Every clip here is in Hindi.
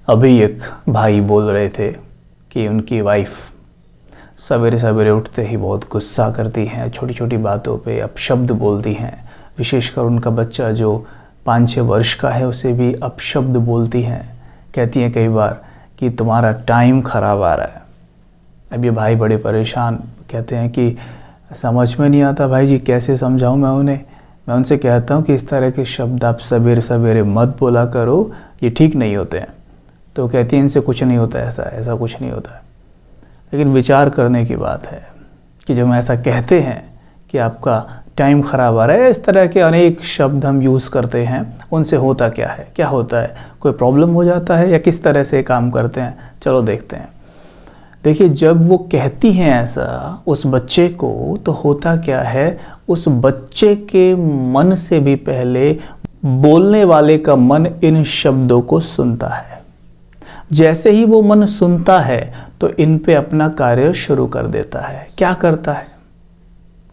अभी एक भाई बोल रहे थे कि उनकी वाइफ सवेरे सवेरे उठते ही बहुत गुस्सा करती हैं, छोटी छोटी बातों पे अपशब्द बोलती हैं। विशेषकर उनका बच्चा जो 5-6 वर्ष का है उसे भी अपशब्द बोलती हैं। कहती हैं कई बार कि तुम्हारा टाइम ख़राब आ रहा है। अब ये भाई बड़े परेशान, कहते हैं कि समझ में नहीं आता भाई जी, कैसे समझाऊं मैं उन्हें। मैं उनसे कहता हूं कि इस तरह के शब्द आप सवेरे सवेरे मत बोला करो, ये ठीक नहीं होते हैं। तो कहती हैं इनसे कुछ नहीं होता, ऐसा कुछ नहीं होता है। लेकिन विचार करने की बात है कि जब हम ऐसा कहते हैं कि आपका टाइम ख़राब आ रहा है, इस तरह के अनेक शब्द हम यूज़ करते हैं, उनसे होता क्या है, क्या होता है, कोई प्रॉब्लम हो जाता है या किस तरह से काम करते हैं, चलो देखते हैं। देखिए, जब वो कहती हैं ऐसा उस बच्चे को, तो होता क्या है, उस बच्चे के मन से भी पहले बोलने वाले का मन इन शब्दों को सुनता है। जैसे ही वो मन सुनता है तो इन पे अपना कार्य शुरू कर देता है। क्या करता है?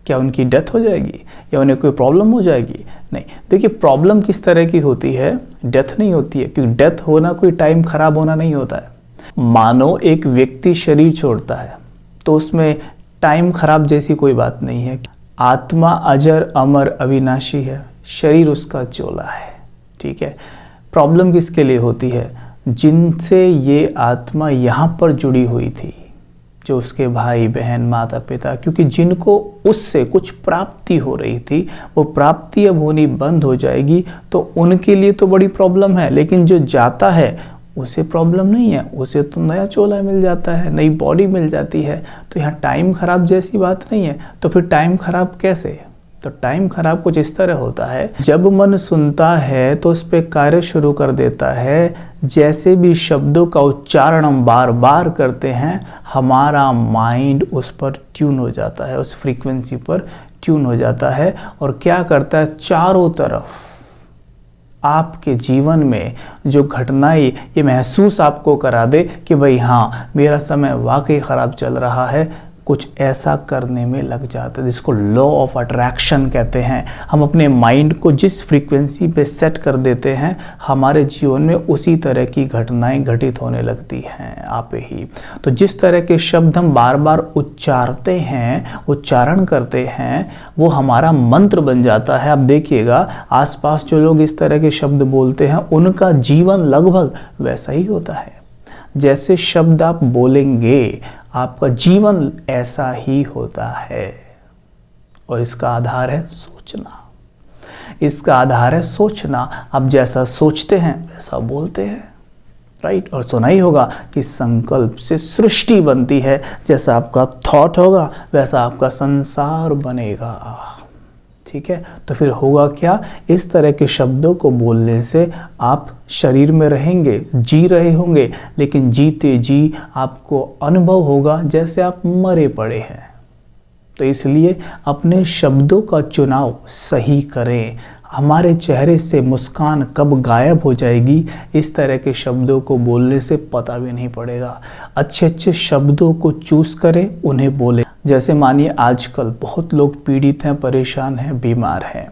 क्या उनकी डेथ हो जाएगी या उन्हें कोई प्रॉब्लम हो जाएगी? नहीं। देखिए, प्रॉब्लम किस तरह की होती है, डेथ नहीं होती है, क्योंकि डेथ होना कोई टाइम खराब होना नहीं होता है। मानो एक व्यक्ति शरीर छोड़ता है तो उसमें टाइम खराब जैसी कोई बात नहीं है। आत्मा अजर अमर अविनाशी है, शरीर उसका चोला है। ठीक है। प्रॉब्लम किसके लिए होती है? जिनसे ये आत्मा यहाँ पर जुड़ी हुई थी, जो उसके भाई बहन माता पिता, क्योंकि जिनको उससे कुछ प्राप्ति हो रही थी, वो प्राप्ति अब होनी बंद हो जाएगी तो उनके लिए तो बड़ी प्रॉब्लम है। लेकिन जो जाता है उसे प्रॉब्लम नहीं है, उसे तो नया चोला मिल जाता है, नई बॉडी मिल जाती है। तो यहाँ टाइम खराब जैसी बात नहीं है। तो फिर टाइम खराब कैसे? तो टाइम खराब कुछ इस तरह होता है, जब मन सुनता है तो उस पर कार्य शुरू कर देता है। जैसे भी शब्दों का उच्चारण हम बार बार करते हैं, हमारा माइंड उस पर ट्यून हो जाता है, उस फ्रीक्वेंसी पर ट्यून हो जाता है। और क्या करता है, चारों तरफ आपके जीवन में जो घटनाएं ये महसूस आपको करा दे कि भाई हाँ, मेरा समय वाकई ख़राब चल रहा है, कुछ ऐसा करने में लग जाता है, जिसको लॉ ऑफ अट्रैक्शन कहते हैं। हम अपने माइंड को जिस फ्रीक्वेंसी पे सेट कर देते हैं, हमारे जीवन में उसी तरह की घटनाएं घटित होने लगती हैं आप ही। तो जिस तरह के शब्द हम बार बार उच्चारते हैं, उच्चारण करते हैं, वो हमारा मंत्र बन जाता है। आप देखिएगा, आसपास जो लोग इस तरह के शब्द बोलते हैं, उनका जीवन लगभग वैसा ही होता है। जैसे शब्द आप बोलेंगे, आपका जीवन ऐसा ही होता है। और इसका आधार है सोचना। इसका आधार है सोचना। आप जैसा सोचते हैं वैसा बोलते हैं, राइट। और सुना ही होगा कि संकल्प से सृष्टि बनती है। जैसा आपका थॉट होगा वैसा आपका संसार बनेगा। ठीक है। तो फिर होगा क्या, इस तरह के शब्दों को बोलने से आप शरीर में रहेंगे, जी रहे होंगे, लेकिन जीते जी आपको अनुभव होगा जैसे आप मरे पड़े हैं। तो इसलिए अपने शब्दों का चुनाव सही करें। हमारे चेहरे से मुस्कान कब गायब हो जाएगी, इस तरह के शब्दों को बोलने से पता भी नहीं पड़ेगा। अच्छे अच्छे शब्दों को चूज करें, उन्हें बोलें। जैसे मानिए आजकल बहुत लोग पीड़ित हैं, परेशान हैं, बीमार हैं,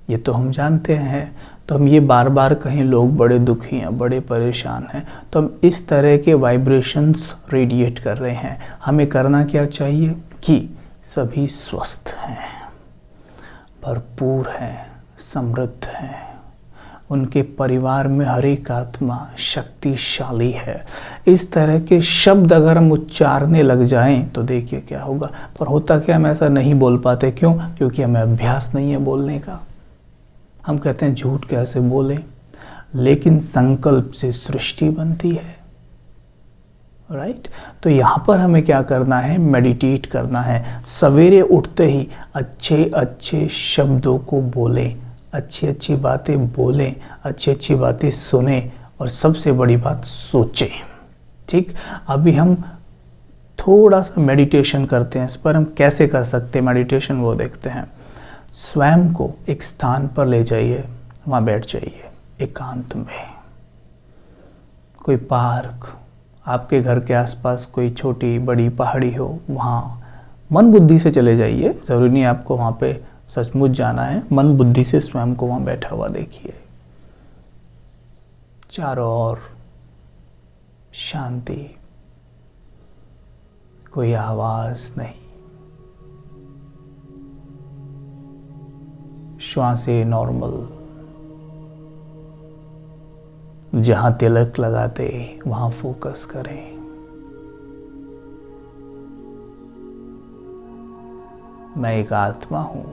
ये तो हम जानते हैं। तो हम ये बार बार कहें लोग बड़े दुखी हैं, बड़े परेशान हैं, तो हम इस तरह के वाइब्रेशंस रेडिएट कर रहे हैं। हमें करना क्या चाहिए कि सभी स्वस्थ हैं, भरपूर हैं, समृद्ध हैं, उनके परिवार में हर एक आत्मा शक्तिशाली है। इस तरह के शब्द अगर हम उच्चारने लग जाएं तो देखिए क्या होगा। पर होता क्या, हम ऐसा नहीं बोल पाते। क्यों? क्योंकि हमें अभ्यास नहीं है बोलने का। हम कहते हैं झूठ कैसे बोलें, लेकिन संकल्प से सृष्टि बनती है, राइट। तो यहाँ पर हमें क्या करना है, मेडिटेट करना है। सवेरे उठते ही अच्छे अच्छे शब्दों को बोलें, अच्छी अच्छी बातें बोलें, अच्छी अच्छी बातें सुने, और सबसे बड़ी बात सोचें। ठीक। अभी हम थोड़ा सा मेडिटेशन करते हैं। इस पर हम कैसे कर सकते हैं मेडिटेशन, वो देखते हैं। स्वयं को एक स्थान पर ले जाइए, वहाँ बैठ जाइए एकांत में। कोई पार्क, आपके घर के आसपास कोई छोटी बड़ी पहाड़ी हो, वहाँ मन बुद्धि से चले जाइए। ज़रूरी नहीं आपको वहाँ पे सचमुच जाना है। मन बुद्धि से स्वयं को वहाँ बैठा हुआ देखिए। चारों ओर शांति, कोई आवाज नहीं। श्वासें नॉर्मल, जहां तिलक लगाते वहां फोकस करें। मैं एक आत्मा हूं,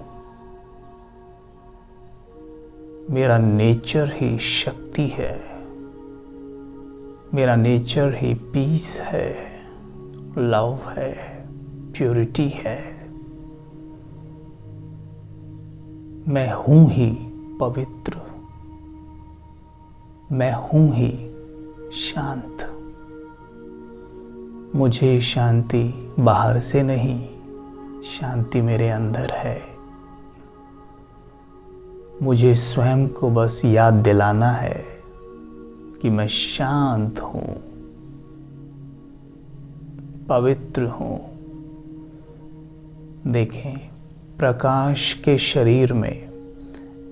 मेरा नेचर ही शक्ति है, मेरा नेचर ही पीस है, लव है, प्योरिटी है। मैं हूं ही पवित्र, मैं हूं ही शांत। मुझे शांति बाहर से नहीं, शांति मेरे अंदर है। मुझे स्वयं को बस याद दिलाना है कि मैं शांत हूं, पवित्र हूं। देखें, प्रकाश के शरीर में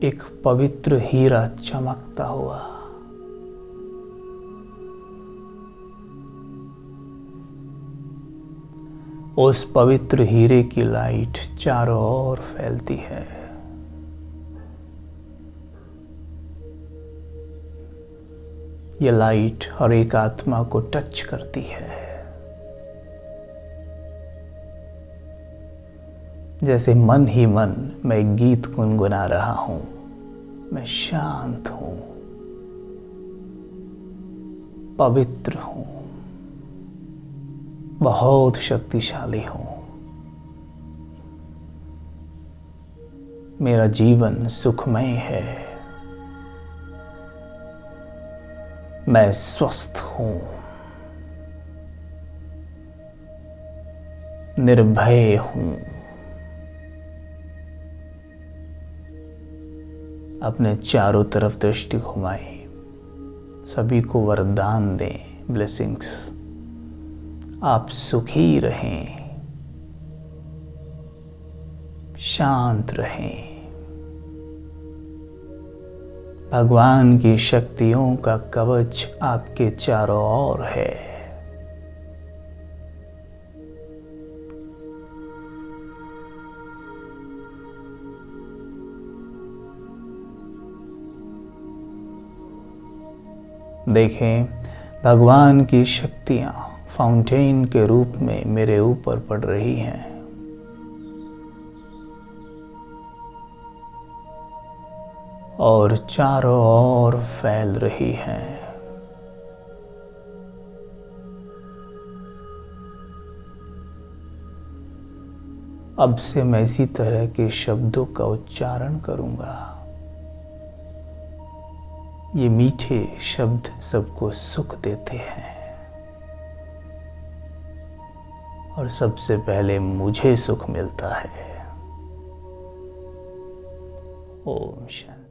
एक पवित्र हीरा चमकता हुआ। उस पवित्र हीरे की लाइट चारों ओर फैलती है। यह लाइट हर एक आत्मा को टच करती है। जैसे मन ही मन मैं एक गीत गुनगुना रहा हूं। मैं शांत हूं, पवित्र हूं, बहुत शक्तिशाली हूं। मेरा जीवन सुखमय है। मैं स्वस्थ हूं, निर्भय हूं। अपने चारों तरफ दृष्टि घुमाएं, सभी को वरदान दें, ब्लेसिंग्स। आप सुखी रहें, शांत रहें। भगवान की शक्तियों का कवच आपके चारों ओर है। देखें, भगवान की शक्तियां फाउंटेन के रूप में मेरे ऊपर पड़ रही हैं। और चारों ओर फैल रही हैं। अब से मैं इसी तरह के शब्दों का उच्चारण करूंगा। ये मीठे शब्द सबको सुख देते हैं और सबसे पहले मुझे सुख मिलता है। ओम शांति।